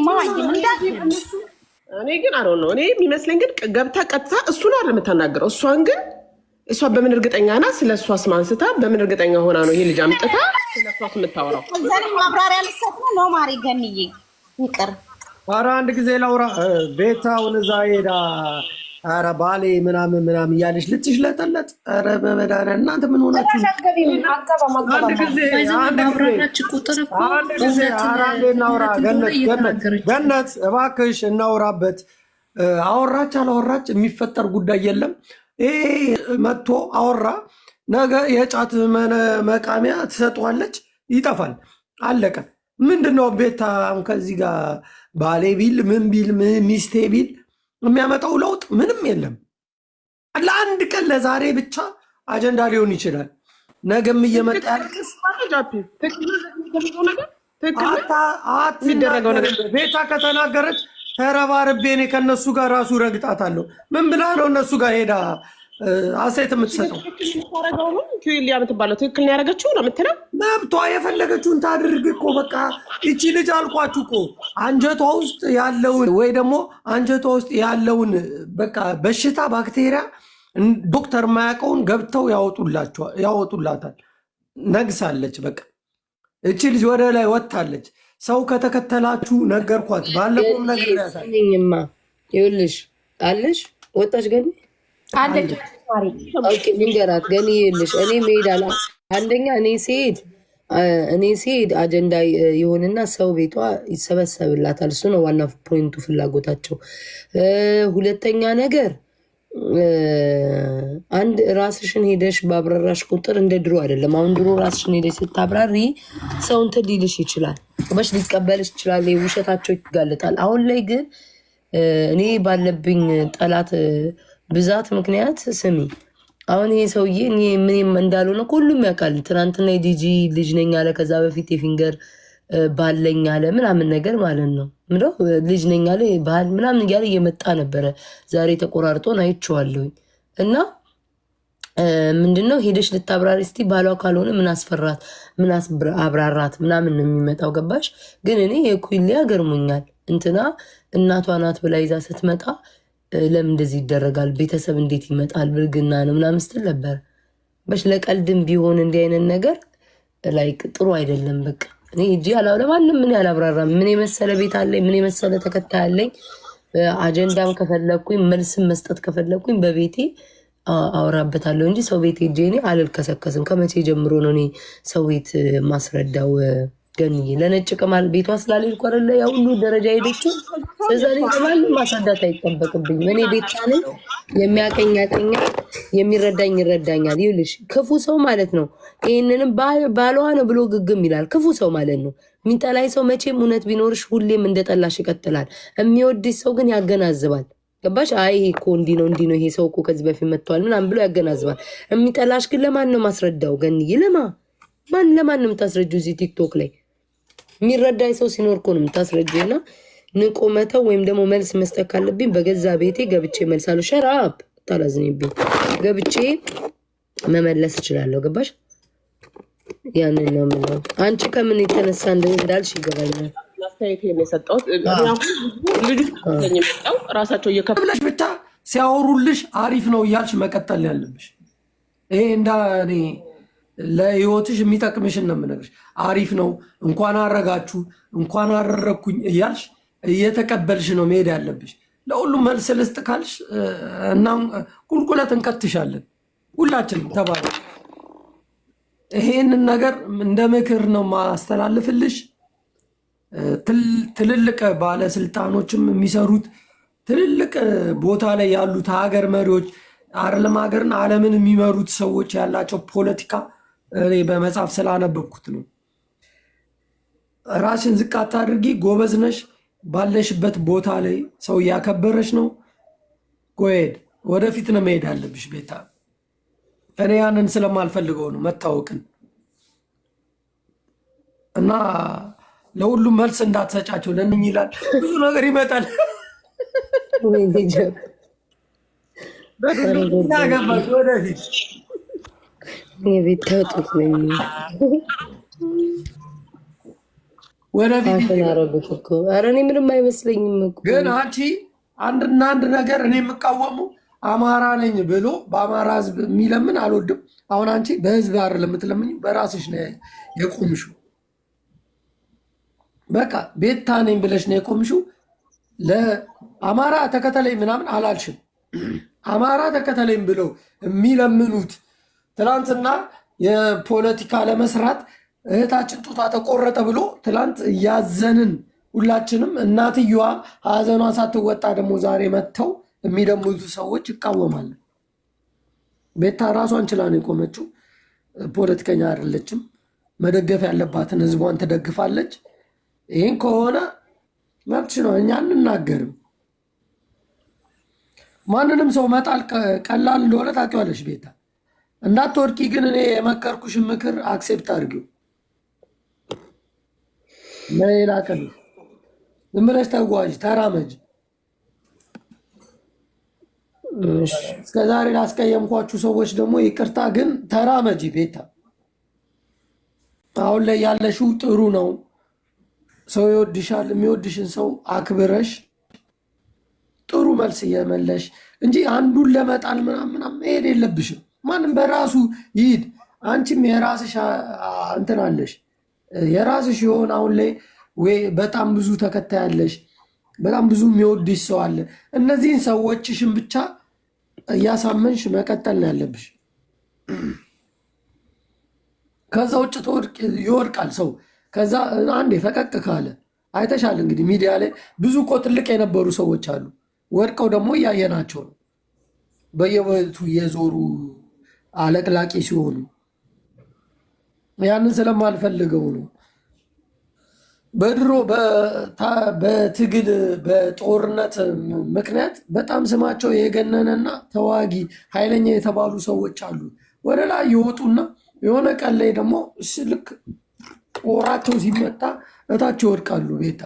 ማይም እኔ ግን አሮ ነው እኔ የሚመስለኝ ግን ገብታ ቀጥታ እሱን አይደል የምታናገረው። እሷን ግን እሷ በምን እርግጠኛ ናት? ስለ እሷ ስማንስታ በምን እርግጠኛ ሆና ነው ይሄ ልጅ አምጥታ ስለ እሷ የምታወራው? ዘን ማብራሪያ ልሰጥ ነው ማሪ ገንዬ ይቅር። ኧረ አንድ ጊዜ ላውራ ቤታውን እዛ ሄዳ ኧረ ባሌ ምናምን እያለች ልትሽለጠለጥ። ኧረ በመድኃኒዓለም እናንተ ምን ሆናችሁ? አንድ ጊዜ እናውራ። ገነት እባክሽ እናውራበት። አወራች አላወራች የሚፈጠር ጉዳይ የለም። ይሄ መጥቶ አወራ፣ ነገ የጫት መቃሚያ ትሰጠዋለች፣ ይጠፋል፣ አለቀ። ምንድነው ቤታ ከዚህ ጋር ባሌ ቢል ምን ቢል ሚስቴ ቢል የሚያመጣው ለውጥ ምንም የለም። ለአንድ ቀን ለዛሬ ብቻ አጀንዳ ሊሆን ይችላል። ነገም እየመጣ ያልቅስ። ቤታ ከተናገረች ተረባርቤ እኔ ከእነሱ ጋር ራሱ ረግጣታለሁ። ምን ብላ ነው እነሱ ጋር ሄዳ አሴት የምትሰጠው? የምትባለው ትክክል ያደረገችው ነው የምትለው። መብቷ የፈለገችውን ታድርግ እኮ በቃ። ይቺ ልጅ አልኳችሁ እኮ አንጀቷ ውስጥ ያለውን ወይ ደግሞ አንጀቷ ውስጥ ያለውን በቃ በሽታ ባክቴሪያ ዶክተር ማያውቀውን ገብተው ያወጡላታል። ነግሳለች። በቃ እቺ ልጅ ወደ ላይ ወጥታለች። ሰው ከተከተላችሁ ነገርኳት። ባለፈውም ነገር ያሳኝማ ይኸውልሽ አለሽ ወጣች ገኒ አለች ንገራት ገኒ ይኸውልሽ እኔ መሄድ አላ አንደኛ እኔ ስሄድ አጀንዳ የሆንና ሰው ቤቷ ይሰበሰብላታል። እሱ ነው ዋና ፖይንቱ ፍላጎታቸው። ሁለተኛ ነገር አንድ ራስሽን ሄደሽ ባብራራሽ ቁጥር እንደ ድሮ አይደለም። አሁን ድሮ ራስሽን ሄደሽ ስታብራሪ ሰው እንትን ሊልሽ ይችላል፣ በሽ ሊቀበልሽ ይችላል፣ ውሸታቸው ይጋለጣል። አሁን ላይ ግን እኔ ባለብኝ ጠላት ብዛት ምክንያት ስሚ አሁን ይሄ ሰውዬ ምንም እንዳልሆነ ሁሉም ያውቃል። ትናንትና የዲጂ ልጅ ነኝ አለ፣ ከዛ በፊት የፊንገር ባለኝ አለ ምናምን ነገር ማለት ነው። ምንድነው ልጅ ነኝ አለ ባህል ምናምን እያለ እየመጣ ነበረ። ዛሬ ተቆራርጦን አይቼዋለሁኝ። እና ምንድነው ሄደሽ ልታብራሪ እስቲ ባሏ ካልሆነ ምን አስፈራት ምን አብራራት ምናምን ነው የሚመጣው። ገባሽ? ግን እኔ የኩይሊያ ገርሞኛል። እንትና እናቷ ናት ብላ ይዛ ስትመጣ ለምን እንደዚህ ይደረጋል? ቤተሰብ እንዴት ይመጣል? ብልግና ነው ምናምን ስትል ነበር። በሽ ለቀልድም ቢሆን እንዲህ አይነት ነገር ላይክ ጥሩ አይደለም። በቃ እኔ እጂ ለማንም ምን ያላብራራም። ምን የመሰለ ቤት አለኝ፣ ምን የመሰለ ተከታይ አለኝ። አጀንዳም ከፈለኩኝ መልስም መስጠት ከፈለኩኝ በቤቴ አወራበታለሁ እንጂ ሰው ቤት ሄጄ እኔ አልልከሰከስም። ከመቼ ጀምሮ ነው እኔ ሰው ቤት ማስረዳው? ገንዬ ለነጭ ቅማል ቤቷ ስላልሄድኩ አይደለ ያ ሁሉ ደረጃ ሄደችው። ስለዚህ እኔ ማንም ማስረዳት አይጠበቅብኝ። እኔ ቤታ ነኝ። የሚያቀኝ ያቀኛል፣ የሚረዳኝ ይረዳኛል። ይኸውልሽ ክፉ ሰው ማለት ነው ይሄንንም ባሏ ነው ብሎ ግግም ይላል። ክፉ ሰው ማለት ነው። የሚጠላኝ ሰው መቼም እውነት ቢኖርሽ ሁሌም እንደጠላሽ ይቀጥላል። የሚወድሽ ሰው ግን ያገናዝባል። ገባሽ? አይ ይሄ እኮ እንዲህ ነው ይሄ ሰው እኮ ከዚህ በፊት መጥቷል ምናምን ብሎ ያገናዝባል። የሚጠላሽ ግን ለማን ነው ማስረዳው? ገንዬ ለማን ነው የምታስረጂው? እዚህ ቲክቶክ ላይ የሚረዳኝ ሰው ሲኖር እኮ ነው የምታስረጂና ንቆ መተው ወይም ደግሞ መልስ መስጠት ካለብኝ በገዛ ቤቴ ገብቼ መልሳለሁ። ሸራፕ ታላዝኝብኝ ገብቼ መመለስ እችላለሁ። ገባሽ? ያንን ነው የምለው። አንቺ ከምን የተነሳ እንዳልሽ ይገባኛል። አስተያየት የሰጠሁት ልጁ የሚመጣው ራሳቸው እየከፍለሽ ብቻ ሲያወሩልሽ አሪፍ ነው እያልሽ መቀጠል ያለብሽ። ይሄ እኔ ለህይወትሽ የሚጠቅምሽን ነው የምነግርሽ። አሪፍ ነው እንኳን አረጋችሁ እንኳን አረረኩኝ እያልሽ እየተቀበልሽ ነው መሄድ ያለብሽ። ለሁሉም መልስ ልስጥ ካልሽ እና ቁልቁለት እንከትሻለን ሁላችንም ተባለ። ይሄንን ነገር እንደ ምክር ነው ማስተላልፍልሽ። ትልልቅ ባለስልጣኖችም የሚሰሩት ትልልቅ ቦታ ላይ ያሉት ሀገር መሪዎች አይደለም ሀገርን ዓለምን የሚመሩት ሰዎች ያላቸው ፖለቲካ እኔ በመጽሐፍ ስላነበብኩት ነው። ራስን ዝቅ አታድርጊ፣ ጎበዝ ነሽ። ባለሽበት ቦታ ላይ ሰው እያከበረሽ ነው። ጎሄድ ወደፊት ነው መሄድ አለብሽ ቤታ። እኔ ያንን ስለማልፈልገው ነው መታወቅን እና ለሁሉም መልስ እንዳትሰጫቸው ለእንኝ ይላል። ብዙ ነገር ይመጣል። ገባሽ? ወደፊት የቤት ተውጡት ነኝ ወደፊት አረጉት እኮ። ኧረ እኔ ምንም አይመስለኝም እኮ። ግን አንቺ አንድና አንድ ነገር እኔ የምቃወሙ አማራ ነኝ ብሎ በአማራ ህዝብ የሚለምን አልወድም። አሁን አንቺ በህዝብ አይደለም የምትለምኝ፣ በራስሽ ነው የቆምሽው። በቃ ቤታ ነኝ ብለሽ ነው የቆምሽው። ለአማራ ተከተለኝ ምናምን አላልሽም። አማራ ተከተለኝ ብለው የሚለምኑት ትናንትና የፖለቲካ ለመስራት እህታችን ጡቷ ተቆረጠ ብሎ ትላንት እያዘንን ሁላችንም እናትየዋ ሀዘኗ ሳትወጣ ደግሞ ዛሬ መጥተው የሚደሙቱ ሰዎች ይቃወማሉ። ቤታ ራሷን ችላ ነው የቆመችው። ፖለቲከኛ አይደለችም። መደገፍ ያለባትን ህዝቧን ትደግፋለች። ይህን ከሆነ መብትሽ ነው፣ እኛ አንናገርም። ማንንም ሰው መጣል ቀላል እንደሆነ ታውቂዋለሽ ቤታ። እንዳትወድቂ ግን እኔ የመከርኩሽን ምክር አክሴፕት አድርጊው። ሌላ ቀን ዝም ብለሽ ተጓዥ፣ ተራመጅ። እስከዛሬ ላስቀየምኳችሁ ሰዎች ደግሞ ይቅርታ፣ ግን ተራመጂ ቤታ። አሁን ላይ ያለሽው ጥሩ ነው። ሰው ይወድሻል። የሚወድሽን ሰው አክብረሽ ጥሩ መልስ እየመለሽ እንጂ አንዱን ለመጣል ምናምን መሄድ የለብሽም። ማንም በራሱ ይሂድ። አንቺም የራስሽ እንትን አለሽ፣ የራስሽ የሆነ አሁን ላይ ወይ በጣም ብዙ ተከታይ አለሽ፣ በጣም ብዙ የሚወድሽ ሰው አለ። እነዚህን ሰዎችሽን ብቻ እያሳመንሽ መቀጠል ነው ያለብሽ። ከዛ ውጭ ይወድቃል ሰው። ከዛ አንዴ ፈቀቅ ካለ አይተሻል። እንግዲህ ሚዲያ ላይ ብዙ እኮ ትልቅ የነበሩ ሰዎች አሉ፣ ወድቀው ደግሞ እያየናቸው ነው። በየቤቱ እየዞሩ አለቅላቂ ሲሆኑ ያንን ስለማልፈልገው ነው። በድሮ በትግል በጦርነት ምክንያት በጣም ስማቸው የገነነና ተዋጊ ኃይለኛ የተባሉ ሰዎች አሉ። ወደ ላይ ይወጡና የሆነ ቀን ላይ ደግሞ ልክ ጦራቸው ሲመታ እታች ይወድቃሉ። ቤታ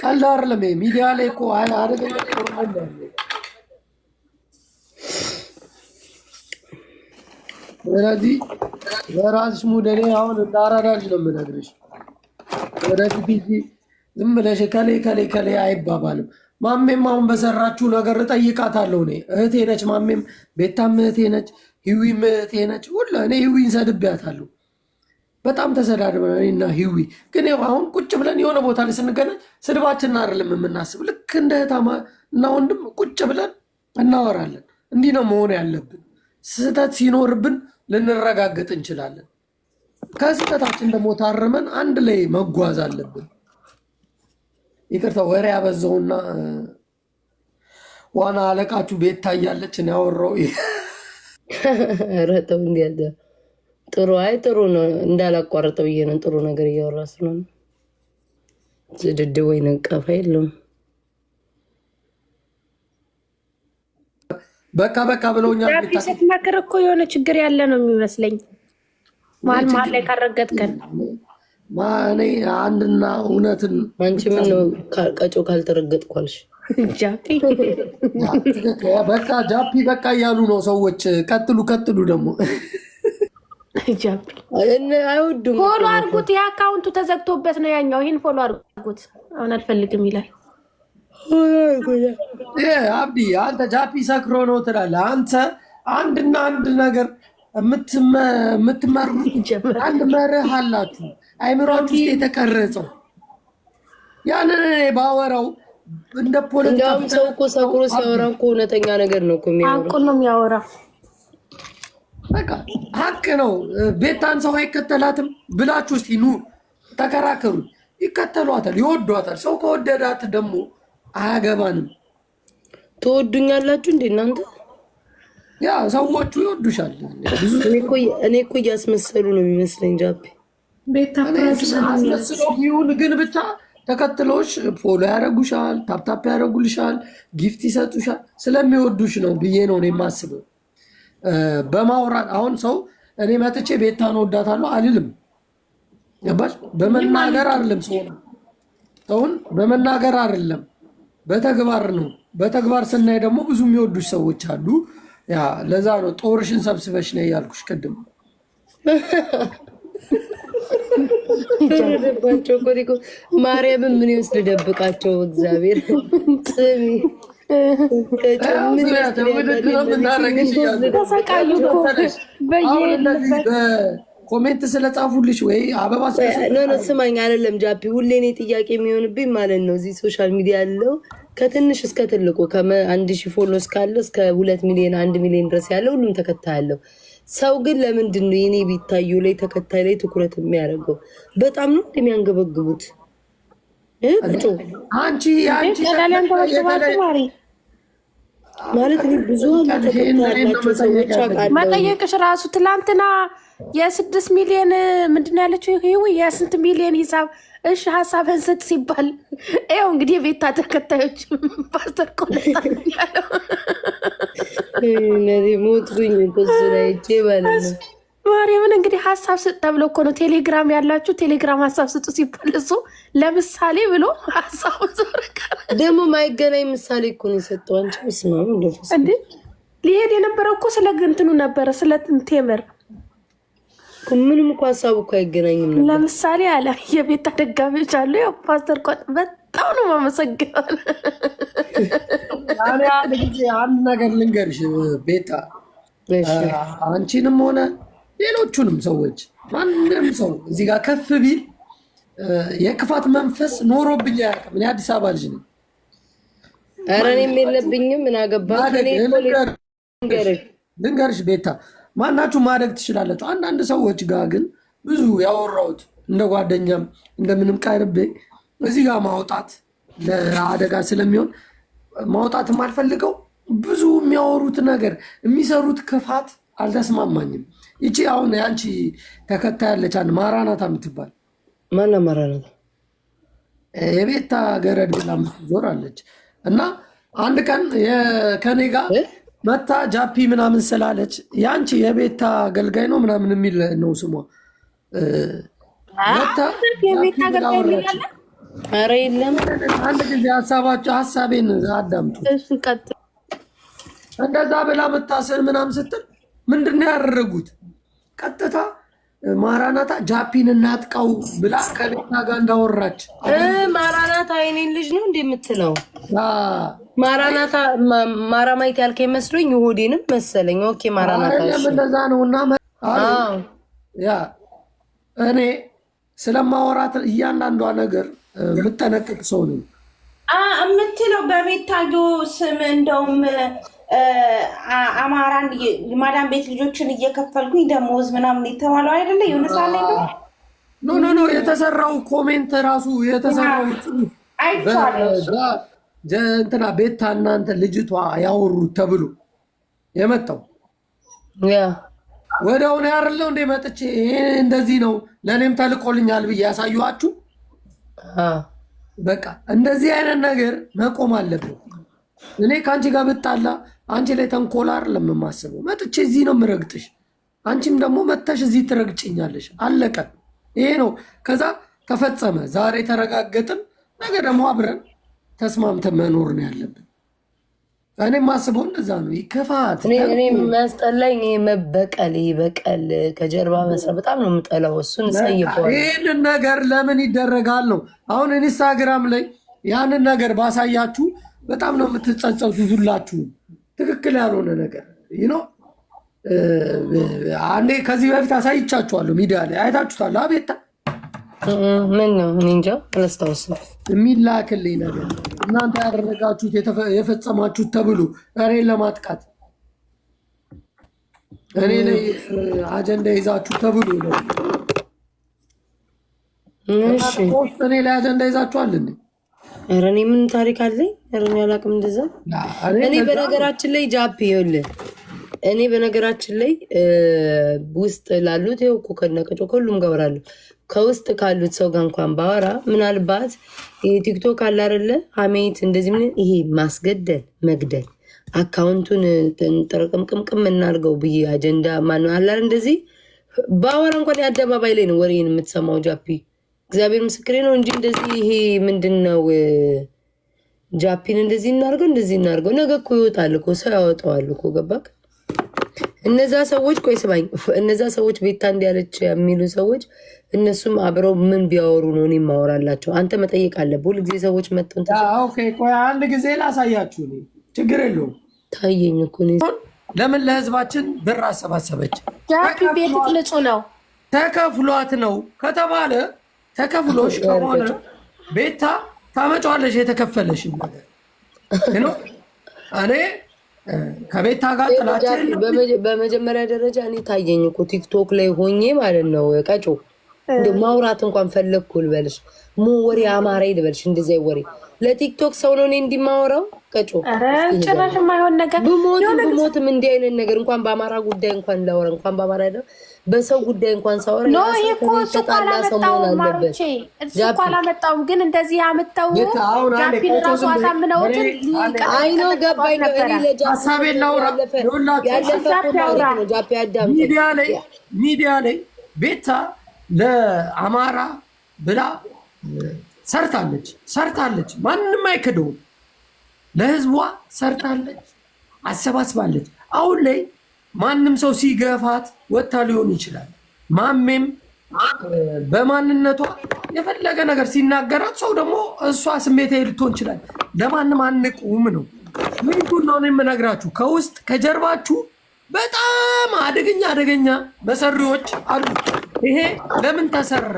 ቀልድ አይደለም። ሚዲያ ላይ እኮ አደገኛ ጦርነት ያለ። ስለዚህ በራስሽ ሙድ እኔ አሁን እንዳራዳ ልጅ ነው የምነግርሽ። ወደፊት ዝም ብለሽ ከሌ አይባባልም። ማሜም አሁን በሰራችሁ ነገር እጠይቃታለሁ። እኔ እህቴ ነች፣ ማሜም ቤታም እህቴ ነች፣ ህዊም እህቴ ነች። ሁላ እኔ ህዊን ሰድቤያታለሁ። በጣም ተሰዳድበን እኔና ህዊ። ግን አሁን ቁጭ ብለን የሆነ ቦታ ላይ ስንገናኝ ስድባችንን አይደለም የምናስብ፣ ልክ እንደ እህታማ እና ወንድም ቁጭ ብለን እናወራለን። እንዲህ ነው መሆን ያለብን። ስህተት ሲኖርብን ልንረጋገጥ እንችላለን። ከስህተታችን ደግሞ ታርመን አንድ ላይ መጓዝ አለብን። ይቅርታ ወሬ ያበዛውና ዋና አለቃችሁ ቤት ታያለች ነው ያወራው። ረተው እንዲያለ ጥሩ ጥሩ ነው እንዳላቋረጠው ብዬ ነው። ጥሩ ነገር እያወራ ስለሆነ ዝድድ ወይ ነቀፋ የለውም። በቃ ብለውኛል። ስትመክር እኮ የሆነ ችግር ያለ ነው የሚመስለኝ። መሀል ላይ ካረገጥከን እኔ አንድና እውነትን አንቺ ምን ነው ቀጮ ካልተረገጥኳልሽ? በቃ ጃፒ በቃ እያሉ ነው ሰዎች። ቀጥሉ ደግሞ አይወዱም። ፎሎ አድርጉት። የአካውንቱ ተዘግቶበት ነው ያኛው። ይህን ፎሎ አድርጉት። አሁን አልፈልግም ይላል። አብዲ አንተ ጃፒ ሰክሮ ነው ትላለህ። አንተ አንድና አንድ ነገር የምትመሩት አንድ መርህ አላችሁ፣ አይምሯችሁ ውስጥ የተቀረጸው። ያንን ባወራው እንደ ፖለቲካ ሰው እኮ ሰክሮ ሲያወራ እኮ እውነተኛ ነገር ነው እኮ የሚያወራው። በቃ ሀቅ ነው። ቤታን ሰው አይከተላትም ብላችሁ እስኪ ኑ ተከራከሩ። ይከተሏታል፣ ይወዷታል። ሰው ከወደዳት ደግሞ አያገባንም። ትወዱኛላችሁ እንዴ እናንተ? ያ ሰዎቹ ይወዱሻል። እኔ እኮ እያስመሰሉ ነው የሚመስለኝ። ጃፒ አስመስለው ይሁን ግን ብቻ ተከትሎሽ ፎሎ ያደረጉሻል፣ ታፕታፕ ያደረጉልሻል፣ ጊፍት ይሰጡሻል። ስለሚወዱሽ ነው ብዬ ነው የማስበው። በማውራት አሁን ሰው እኔ መጥቼ ቤታን እወዳታለሁ አልልም። ገባሽ? በመናገር አይደለም ሰውን በመናገር አይደለም በተግባር ነው። በተግባር ስናይ ደግሞ ብዙ የሚወዱሽ ሰዎች አሉ። ያ ለዛ ነው ጦርሽን ሰብስበሽ ነው ያልኩሽ ቅድም። ፈረደባቸው እኮ ማርያምን ምን ይወስድ ደብቃቸው እግዚአብሔር ስሚ ተሰቃዩ እኮ ኮሜንት ስለጻፉልሽ ወይ አበባ ስማኝ አይደለም ጃፒ ሁሌ እኔ ጥያቄ የሚሆንብኝ ማለት ነው እዚህ ሶሻል ሚዲያ ያለው ከትንሽ እስከ ትልቁ ከ1000 ፎሎ እስካለ እስከ 2 ሚሊዮን 1 ሚሊዮን ድረስ ያለው ሁሉም ተከታይ አለው። ሰው ግን ለምንድን ነው የኔ ቢታዩ ላይ ተከታይ ላይ ትኩረት የሚያደርገው? በጣም ነው እንደሚያንገበግቡት። አንቺ ማለት ብዙ ተከታይ ያላቸው ሰዎች አውቃለሁ። መጠየቅሽ ራሱ ትላንትና የ6 ሚሊዮን ምንድን ነው ያለችው? ይሄው የስንት ሚሊዮን ሂሳብ እሺ ሀሳብህን ስጥ ሲባል ይኸው እንግዲህ የቤታ ተከታዮች ፓስተር ቆለታ ያለው እነዚህ ሞትኩኝ ብዙ ላይ ማለት ነው። ማርያምን እንግዲህ ሀሳብ ስጥ ተብሎ እኮ ነው ቴሌግራም ያላችሁ ቴሌግራም ሀሳብ ስጡ ሲባል እሱ ለምሳሌ ብሎ ሀሳቡ ዘረቀ። ደግሞ ማይገናኝ ምሳሌ እኮ ነው የሰጠው። አንቺ ስማም እንዴ ሊሄድ የነበረው እኮ ስለ ግንትኑ ነበረ ስለ ቴምር ምንም እኮ ሀሳቡ እኮ አይገናኝም ነበር። ለምሳሌ አለ የቤታ ደጋፊዎች አሉ። ያው ፓስተር ቆጥ በጣም ነው ማመሰግነው። አንድ ነገር ልንገርሽ ቤታ፣ አንቺንም ሆነ ሌሎቹንም ሰዎች ማንም ሰው እዚህ ጋር ከፍ ቢል የክፋት መንፈስ ኖሮብኝ አያውቅም። እኔ አዲስ አበባ ልጅ ነኝ። ኧረ እኔም የለብኝም። ምን አገባህ? ልንገርሽ ቤታ፣ ማናችሁ ማደግ ትችላላችሁ። አንዳንድ ሰዎች ጋር ግን ብዙ ያወራሁት እንደ ጓደኛም እንደምንም ቀርቤ እዚህ ጋር ማውጣት ለአደጋ ስለሚሆን ማውጣትም አልፈልገው ብዙ የሚያወሩት ነገር የሚሰሩት ክፋት አልተስማማኝም። ይቺ አሁን የአንቺ ተከታይ ያለች አንድ ማራናታ የምትባል ማና ማራናታ የቤታ ገረድ ብላ ዞር አለች እና አንድ ቀን ከኔ ጋር መታ ጃፒ ምናምን ስላለች የአንቺ የቤታ አገልጋይ ነው ምናምን የሚል ነው ስሟ። ኧረ የለም አንድ ጊዜ ሀሳቤን አዳምጡ። እንደዛ ብላ መታሰር ምናምን ስትል ምንድን ነው ያደረጉት? ቀጥታ ማራናታ ጃፒን እናጥቀው ብላ ከቤታ ጋር እንዳወራች ማራናታ የኔን ልጅ ነው እንደ የምትለው ማራናታ ማራማይት ያልከኝ መስሎኝ ይሁዲንም መሰለኝ። ኦኬ ማራናታ እንደዛ ነው። እና ያ እኔ ስለማወራት እያንዳንዷ ነገር የምጠነቅቅ ሰው ነኝ የምትለው በቤታዮ ስም እንደውም አማራን ማዳም ቤት ልጆችን እየከፈልኩኝ ደሞዝ ምናምን የተባለው አይደለ? የሆነ ሳለ ኖ የተሰራው ኮሜንት ራሱ የተሰራው ጽሑፍ እንትና ቤታ እናንተ ልጅቷ ያወሩት ተብሎ የመጣው ወዲያውኑ ያርለው እንደ መጥቼ ይሄ እንደዚህ ነው ለእኔም ተልቆልኛል ብዬ ያሳዩአችሁ። በቃ እንደዚህ አይነት ነገር መቆም አለብን። እኔ ከአንቺ ጋር ብጣላ አንቺ ላይ ተንኮላር ለምማስበው መጥቼ እዚህ ነው የምረግጥሽ፣ አንቺም ደግሞ መጥተሽ እዚህ ትረግጭኛለሽ። አለቀ። ይሄ ነው። ከዛ ተፈጸመ። ዛሬ ተረጋገጥን፣ ነገ ደግሞ አብረን ተስማምተን መኖር ነው ያለብን። እኔ ማስበው እንደዛ ነው። ይከፋት እኔ የሚያስጠላኝ መበቀል በቀል ከጀርባ መስራት በጣም ነው የምጠላው። እሱን ጸይፈዋል። ይህንን ነገር ለምን ይደረጋል ነው። አሁን ኢንስታግራም ላይ ያንን ነገር ባሳያችሁ በጣም ነው የምትጸጸቱት ሁላችሁ። ትክክል ያልሆነ ነገር ነው። አንዴ ከዚህ በፊት አሳይቻችኋለሁ፣ ሚዲያ ላይ አይታችሁታል። አቤታ ምን ነው እኔ እንጃ አላስታውስም። የሚላክልኝ ነገር እናንተ ያደረጋችሁት የፈጸማችሁት ተብሎ እኔን ለማጥቃት እኔ ላይ አጀንዳ ይዛችሁ ተብሎ ነው። እኔ ላይ አጀንዳ ይዛችኋል እንዴ? ኧረ እኔ ምን ታሪክ አለኝ? ኧረ እኔ አላውቅም እንደዛ። እኔ በነገራችን ላይ ጃፒ ይኸውልህ፣ እኔ በነገራችን ላይ ውስጥ ላሉት ይኸው እኮ ከነቀጮ ከሁሉም ጋር አወራለሁ። ከውስጥ ካሉት ሰው ጋር እንኳን ባወራ ምናልባት ቲክቶክ አለ አይደለ ሀሜት እንደዚህ ምን ይሄ ማስገደል መግደል አካውንቱን ጥርቅምቅምቅም እናድርገው ብዬ አጀንዳ ማን አለ እንደዚህ ባወራ እንኳን የአደባባይ ላይ ነው ወሬን የምትሰማው ጃፒ። እግዚአብሔር ምስክሬ ነው እንጂ እንደዚህ ይሄ ምንድን ነው ጃፒን እንደዚህ እናድርገው እንደዚህ እናድርገው ነገ እኮ ይወጣል እኮ ሰው ያወጣዋል እኮ ገባክ? እነዛ ሰዎች ቆይ ስማኝ፣ እነዛ ሰዎች ቤታ እንዲያለች የሚሉ ሰዎች እነሱም አብረው ምን ቢያወሩ ነው እኔ ማወራላቸው? አንተ መጠየቅ አለብህ። ሁል ጊዜ ሰዎች መጥተው ቆይ አንድ ጊዜ ላሳያችሁ። ችግር የለውም። ታየኝ እኮ ለምን ለህዝባችን ብር አሰባሰበች? ቤት ንጹህ ነው ተከፍሏት ነው ከተባለ ተከፍሎሽ ከሆነ ቤታ ታመጫዋለሽ የተከፈለሽ ነገር እኔ ከቤታ ጋር ጥላችን። በመጀመሪያ ደረጃ እኔ ታየኝ እኮ ቲክቶክ ላይ ሆኜ ማለት ነው ቀጮ እንደ ማውራት እንኳን ፈለግኩ ልበልሽ፣ ወሬ አማራ ልበልሽ፣ እንደዚያ ወሬ ለቲክቶክ ሰው ነው እኔ እንዲማወራው ቀጮ። ጭራሽ የማይሆን ነገር ብሞትም እንዲህ አይነት ነገር እንኳን በአማራ ጉዳይ እንኳን ላወራ እንኳን በአማራ በሰው ጉዳይ እንኳን ሳወራ እሱ እኮ አላመጣውም፣ ግን እንደዚህ ያመጣው ጃፒን ራሱ አሳምነውትን አይኖ ገባኝ ነው። እኔ ሀሳቤን ላውራ። ሚዲያ ላይ ቤታ ለአማራ ብላ ሰርታለች። ማንም አይክደውም። ለህዝቧ ሰርታለች፣ አሰባስባለች። አሁን ላይ ማንም ሰው ሲገፋት ወጥታ ሊሆን ይችላል። ማሜም በማንነቷ የፈለገ ነገር ሲናገራት ሰው ደግሞ እሷ ስሜታዊ ልትሆን ይችላል። ለማንም አንቁም ነው ምንቱን ነው የምነግራችሁ። ከውስጥ ከጀርባችሁ በጣም አደገኛ መሰሪዎች አሉ። ይሄ ለምን ተሰራ?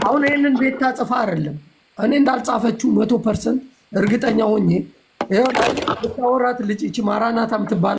አሁን ይህንን ቤታ ጽፋ አይደለም እኔ እንዳልጻፈችው 100% እርግጠኛ ሆኜ ይኸው ታወራት ልጅ ማራናታ የምትባል